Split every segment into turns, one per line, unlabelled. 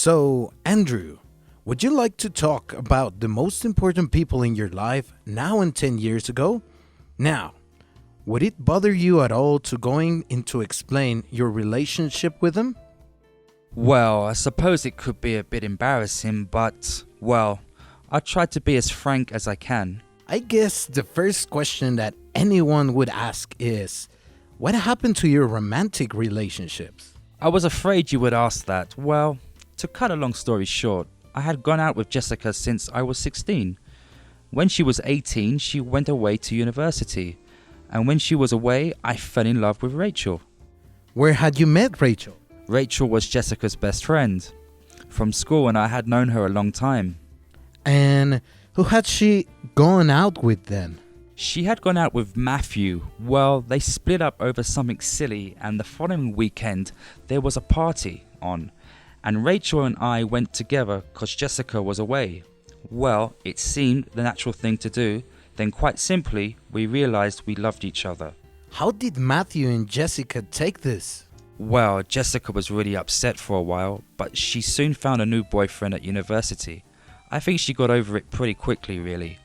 So, Andrew, would you like to talk about the most important people in your life now and 10 years ago? Now, would it bother you at all to going into explain your relationship with them?
Well, I suppose it could be a bit embarrassing, but, well, I'll try to be as frank as I can.
I guess the first question that anyone would ask is, what happened to your romantic relationships?
I was afraid you would ask that. Well, to cut a long story short, I had gone out with Jessica since I was 16. When she was 18, she went away to university. And when she was away, I fell in love with Rachel.
Where had you met Rachel?
Rachel was Jessica's best friend from school, and I had known her a long time.
And who had she gone out with then?
She had gone out with Matthew. Well, they split up over something silly, and the following weekend there was a party on, and Rachel and I went together because Jessica was away. Well, it seemed the natural thing to do. Then quite simply, we realized we loved each other.
How did Matthew and Jessica take this?
Well, Jessica was really upset for a while, but she soon found a new boyfriend at university. I think she got over it pretty quickly, really.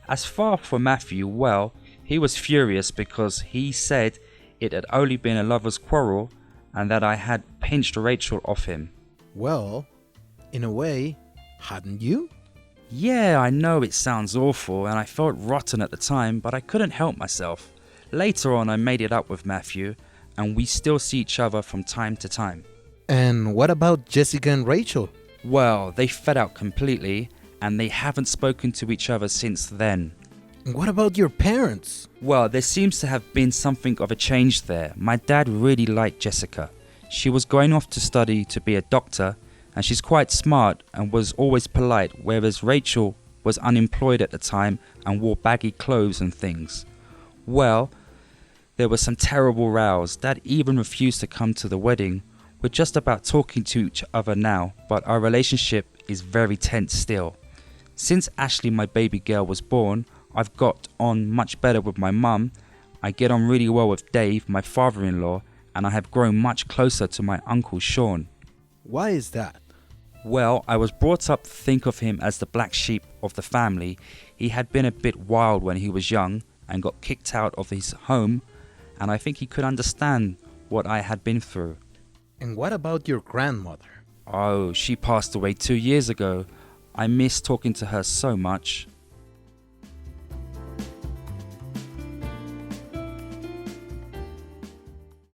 As far for Matthew, well, he was furious because he said it had only been a lover's quarrel and that I had pinched Rachel off him.
Well, in a way, hadn't you?
Yeah, I know it sounds awful and I felt rotten at the time, but I couldn't help myself. Later on, I made it up with Matthew and we still see each other from time to time.
And what about Jessica and Rachel?
Well, they fed out completely and they haven't spoken to each other since then.
What about your parents?
Well, there seems to have been something of a change there. My dad really liked Jessica. She was going off to study to be a doctor, and she's quite smart and was always polite, whereas Rachel was unemployed at the time and wore baggy clothes and things. Well, there were some terrible rows. Dad even refused to come to the wedding. We're just about talking to each other now, but our relationship is very tense still. Since Ashley, my baby girl, was born, I've got on much better with my mum. I get on really well with Dave, my father-in-law, and I have grown much closer to my uncle Sean.
Why is that?
Well, I was brought up to think of him as the black sheep of the family. He had been a bit wild when he was young and got kicked out of his home, and I think he could understand what I had been through.
And what about your grandmother?
Oh, she passed away 2 years ago. I miss talking to her so much.